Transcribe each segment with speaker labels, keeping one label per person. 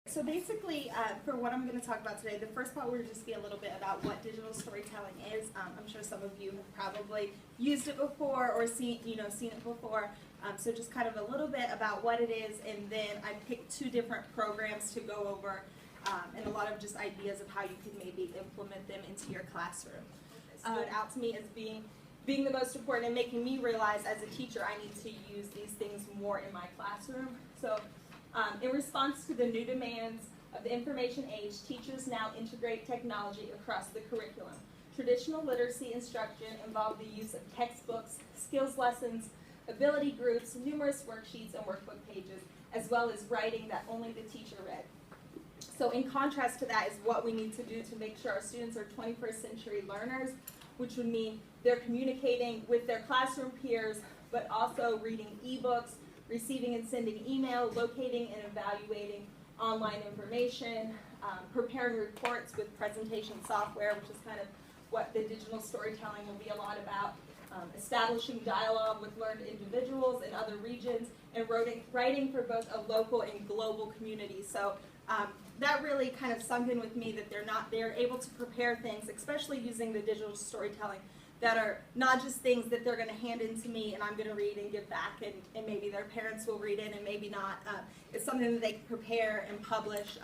Speaker 1: So basically, for what I'm going to talk about today, the first part will just be a little bit about what digital storytelling is. I'm sure some of you have probably used it before or seen it before. So just kind of a little bit about what it is, and then I picked two different programs to go over, and a lot of just ideas of how you could maybe implement them into your classroom. It stood out to me as being the most important and making me realize as a teacher I need to use these things more in my classroom. So in response to the new demands of the information age, teachers now integrate technology across the curriculum. Traditional literacy instruction involved the use of textbooks, skills lessons, ability groups, numerous worksheets and workbook pages, as well as writing that only the teacher read. So in contrast to that is what we need to do to make sure our students are 21st century learners, which would mean they're communicating with their classroom peers, but also reading ebooks, receiving and sending email, locating and evaluating online information, preparing reports with presentation software, which is kind of what the digital storytelling will be a lot about, establishing dialogue with learned individuals in other regions, and writing for both a local and global community. So that really kind of sunk in with me that they're able to prepare things, especially using the digital storytelling, that are not just things that they're going to hand in to me and I'm going to read and give back, and maybe their parents will read it and maybe not. It's something that they can prepare and publish.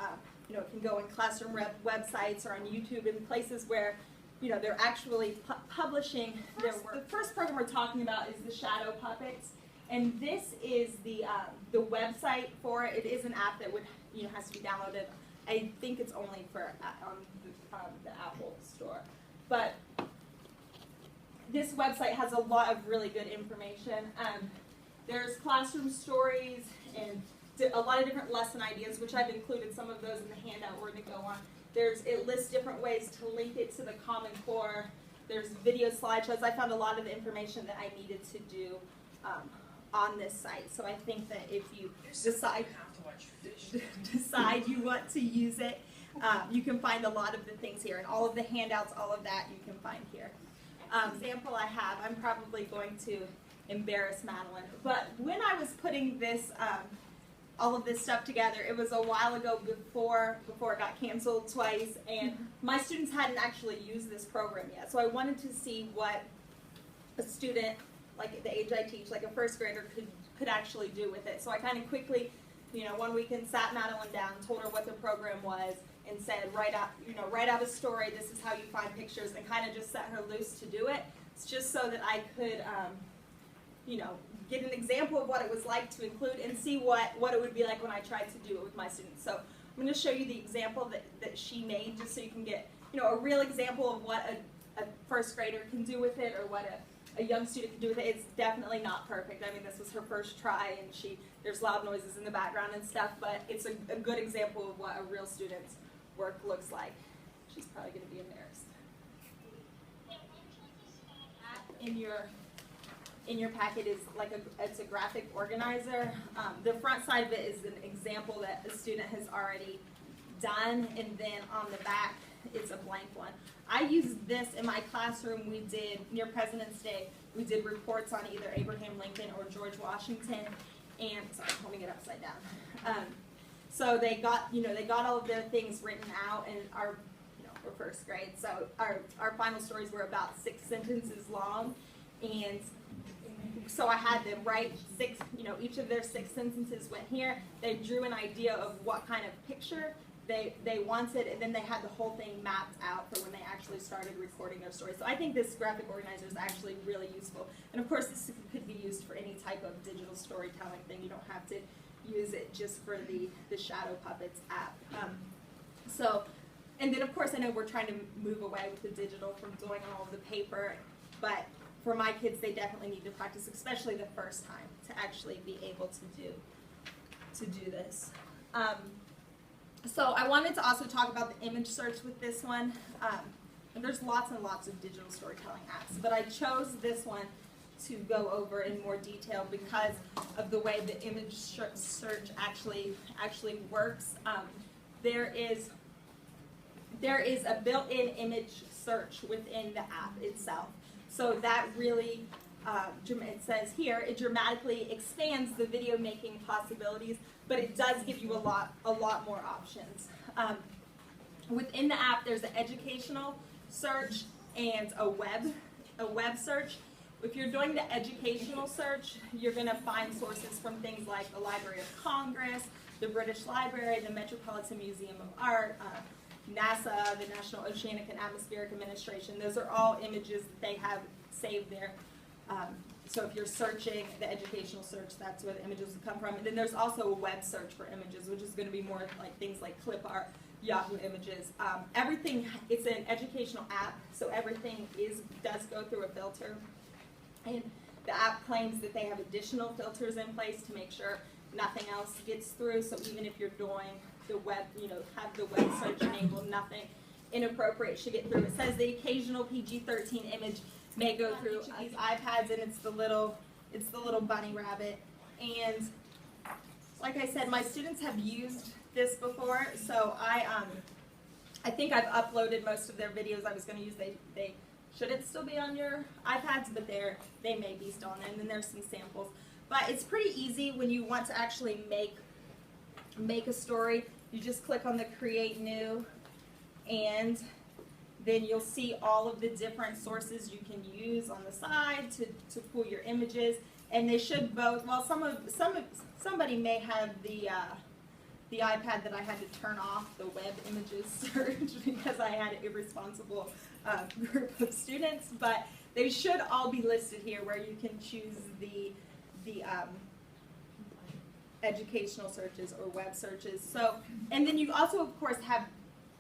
Speaker 1: It can go in classroom websites or on YouTube and places where they're actually publishing their work. The first program we're talking about is the Shadow Puppets, and this is the website for it. It is an app that has to be downloaded. I think it's only for on the Apple Store, but this website has a lot of really good information. There's classroom stories and a lot of different lesson ideas, which I've included some of those in the handout we're going to go on. It lists different ways to link it to the Common Core. There's video slideshows. I found a lot of the information that I needed to do on this site. So I think that if you decide you want to use it, you can find a lot of the things here, and all of the handouts, all of that you can find here. Example I have, I'm probably going to embarrass Madeline, but when I was putting this, all of this stuff together, it was a while ago before it got canceled twice, and my students hadn't actually used this program yet. So I wanted to see what a student, like at the age I teach, like a first grader, could actually do with it. So I kind of quickly, one weekend sat Madeline down, told her what the program was, and said, write out a story, this is how you find pictures, and kind of just set her loose to do it. It's just so that I could, get an example of what it was like to include and see what it would be like when I tried to do it with my students. So I'm going to show you the example that she made, just so you can get, a real example of what a first grader can do with it, or what a young student can do with it. It's definitely not perfect. I mean, this was her first try, and there's loud noises in the background and stuff, but it's a good example of what a real student's work looks like. She's probably going to be embarrassed. In your packet is it's a graphic organizer. The front side of it is an example that a student has already done, and then on the back it's a blank one. I used this in my classroom. We did, near President's Day, we did reports on either Abraham Lincoln or George Washington, and, sorry, I'm holding it upside down. So they got all of their things written out, and we're first grade, so our final stories were about 6 sentences long, and so I had them write each of their 6 sentences went here. They drew an idea of what kind of picture they wanted, and then they had the whole thing mapped out for when they actually started recording their story. So I think this graphic organizer is actually really useful. And of course, this could be used for any type of digital storytelling thing. You don't have to use it just for the Shadow Puppets app. And then of course I know we're trying to move away with the digital from doing all of the paper, but for my kids they definitely need to practice, especially the first time, to actually be able to do this. So I wanted to also talk about the image search with this one. And there's lots and lots of digital storytelling apps, but I chose this one to go over in more detail because of the way the image search actually works. There is a built-in image search within the app itself. So that really, it says here, it dramatically expands the video making possibilities but it does give you a lot more options. Within the app, there's an educational search and a web search. If you're doing the educational search, you're going to find sources from things like the Library of Congress, the British Library, the Metropolitan Museum of Art, NASA, the National Oceanic and Atmospheric Administration. Those are all images that they have saved there. So if you're searching the educational search, that's where the images will come from. And then there's also a web search for images, which is going to be more like things like clip art, Yahoo Images. Everything, it's an educational app, so everything does go through a filter. And the app claims that they have additional filters in place to make sure nothing else gets through. So even if you're doing the web, have the web search enabled, nothing inappropriate should get through. It says the occasional PG-13 image may go through these iPads, and it's the little bunny rabbit. And like I said, my students have used this before, so I think I've uploaded most of their videos I was going to use. They shouldn't still be on your iPads, but they may be still on there, and then there's some samples. But it's pretty easy when you want to actually make a story. You just click on the Create New, and then you'll see all of the different sources you can use on the side to pull your images. And they should both, well, somebody may have the iPad that I had to turn off the web images search because I had an irresponsible group of students, but they should all be listed here where you can choose the educational searches or web searches. So, and then you also, of course, have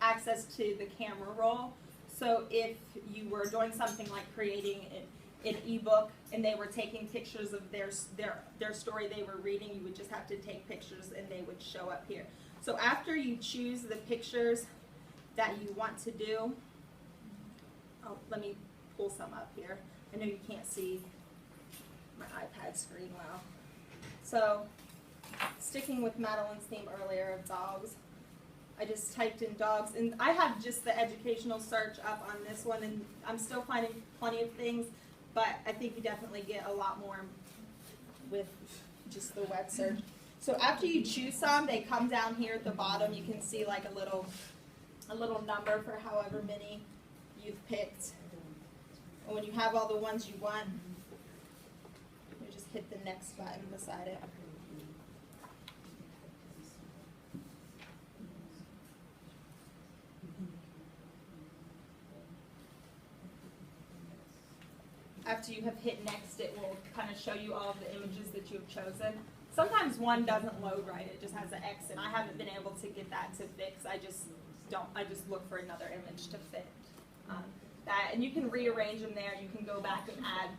Speaker 1: access to the camera roll. So if you were doing something like creating an ebook and they were taking pictures of their story they were reading, you would just have to take pictures and they would show up here. So after you choose the pictures that you want to do, let me pull some up here. I know you can't see my iPad screen well. So sticking with Madeline's theme earlier of dogs, I just typed in dogs, and I have just the educational search up on this one, and I'm still finding plenty of things, but I think you definitely get a lot more with just the web search. So after you choose some, they come down here at the bottom. You can see like a little number for however many you've picked. And when you have all the ones you want, you just hit the next button beside it. After you have hit next, it will kind of show you all of the images that you have chosen. Sometimes one doesn't load right, it just has an X, and I haven't been able to get that to fix. I just look for another image to fit that. And you can rearrange them there. You can go back and add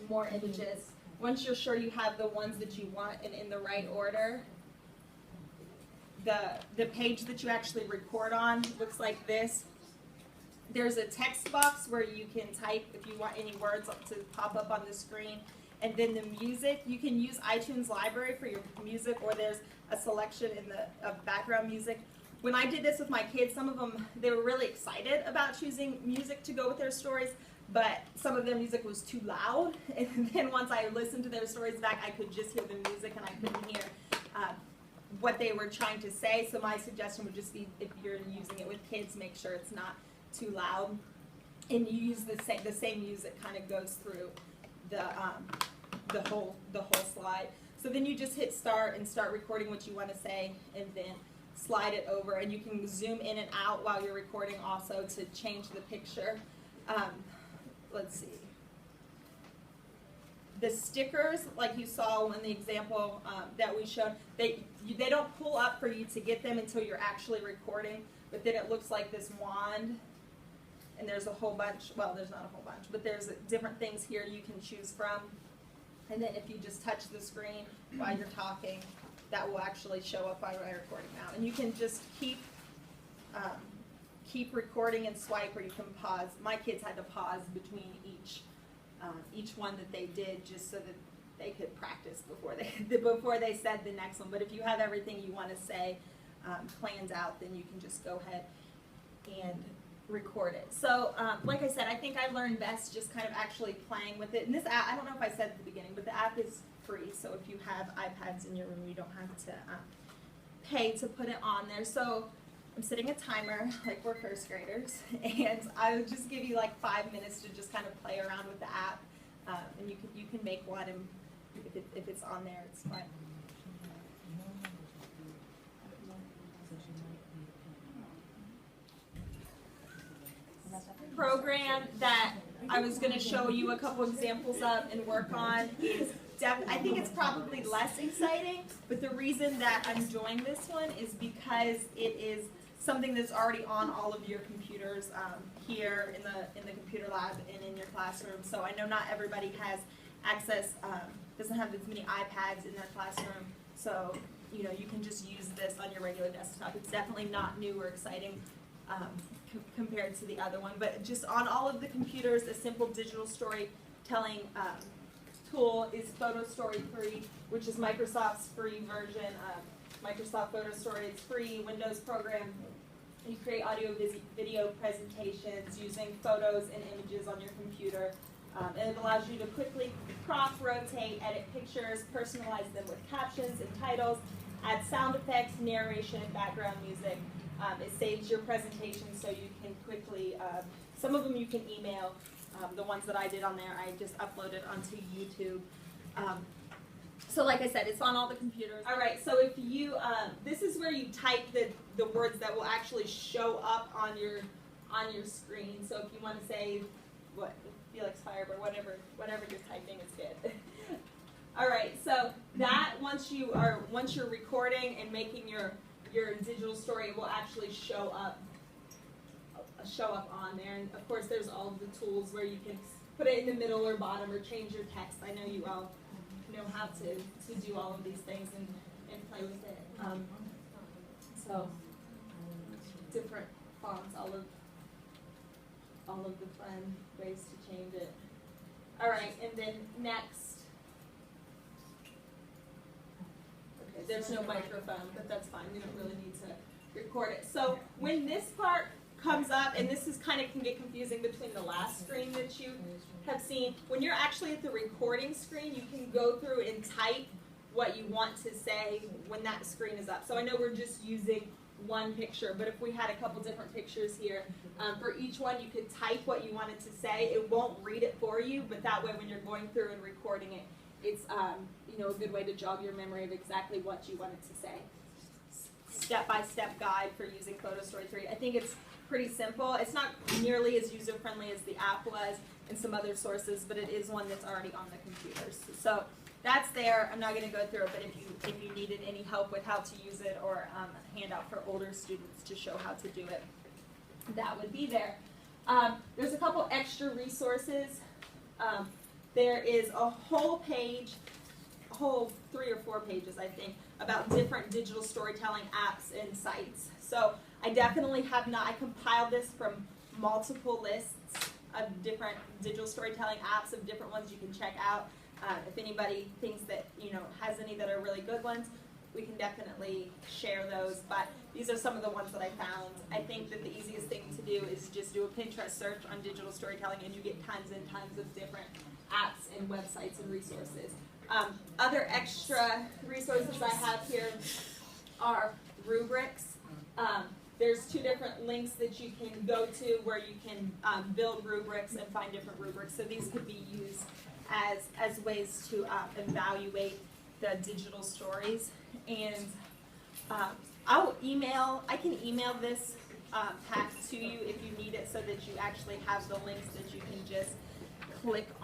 Speaker 1: more images. Once you're sure you have the ones that you want and in the right order, the page that you actually record on looks like this. There's a text box where you can type if you want any words to pop up on the screen. And then the music, you can use iTunes Library for your music, or there's a selection in of background music. When I did this with my kids, some of them, they were really excited about choosing music to go with their stories, but some of their music was too loud. And then once I listened to their stories back, I could just hear the music and I couldn't hear what they were trying to say. So my suggestion would just be, if you're using it with kids, make sure it's not too loud, and you use the same music kind of goes through the whole slide. So then you just hit start and start recording what you want to say, and then slide it over, and you can zoom in and out while you're recording also to change the picture. Let's see. The stickers, like you saw in the example that we showed, they don't pull up for you to get them until you're actually recording, but then it looks like this wand. And there's a whole bunch, well, there's not a whole bunch, but there's different things here you can choose from. And then if you just touch the screen while you're talking, that will actually show up while you're recording now. And you can just keep recording and swipe, or you can pause. My kids had to pause between each one that they did, just so that they could practice before they said the next one. But if you have everything you want to say planned out, then you can just go ahead and record it. So like I said, I think I learned best just kind of actually playing with it. And this app, I don't know if I said at the beginning, but the app is free. So if you have iPads in your room, you don't have to pay to put it on there. So I'm setting a timer, like we're first graders, and I would just give you like 5 minutes to just kind of play around with the app, and you can make one, and if it's on there, it's fine. Program that I was going to show you a couple examples of and work on is I think it's probably less exciting, but the reason that I'm enjoying this one is because it is something that's already on all of your computers here in the computer lab and in your classroom. So I know not everybody has access, doesn't have as many iPads in their classroom, so you can just use this on your regular desktop. It's definitely not new or exciting compared to the other one, but just on all of the computers, a simple digital storytelling tool is Photo Story 3, which is Microsoft's free version of Microsoft Photo Story. It's free Windows program. You create audio video presentations using photos and images on your computer. And it allows you to quickly crop, rotate, edit pictures, personalize them with captions and titles, add sound effects, narration, and background music. It saves your presentation so you can quickly, some of them you can email. The ones that I did on there, I just uploaded onto YouTube. So like I said, it's on all the computers. All right, so if you, this is where you type the words that will actually show up on your screen. So if you want to say, what, Felix Firebird, whatever you're typing is good. All right, so that once you're recording and making your digital story, it will actually show up on there. And of course there's all of the tools where you can put it in the middle or bottom or change your text. I know you all know how to do all of these things and play with it. So different fonts, all of the fun ways to change it. All right, and then next, okay, there's no microphone, but that's fine. We don't really need to record it. So when this part comes up, and this is kind of can get confusing between the last screen that you have seen. When you're actually at the recording screen, you can go through and type what you want to say when that screen is up. So I know we're just using one picture, but if we had a couple different pictures here, for each one you could type what you wanted to say. It won't read it for you, but that way when you're going through and recording it, it's a good way to jog your memory of exactly what you wanted to say. Step-by-step guide for using Photo Story 3. I think it's pretty simple. It's not nearly as user-friendly as the app was and some other sources, but it is one that's already on the computers. So that's there. I'm not going to go through it, but if you needed any help with how to use it or a handout for older students to show how to do it, that would be there. There's a couple extra resources. There is a whole page, a whole 3 or 4 pages, I think, about different digital storytelling apps and sites. So I definitely have not, I compiled this from multiple lists of different digital storytelling apps of different ones you can check out. If anybody thinks that, has any that are really good ones, we can definitely share those. But these are some of the ones that I found. I think that the easiest thing to do is just do a Pinterest search on digital storytelling and you get tons and tons of different apps and websites and resources. Other extra resources I have here are rubrics. There's 2 different links that you can go to where you can build rubrics and find different rubrics. So these could be used as ways to evaluate the digital stories. And I can email this pack to you if you need it so that you actually have the links that you can just click on.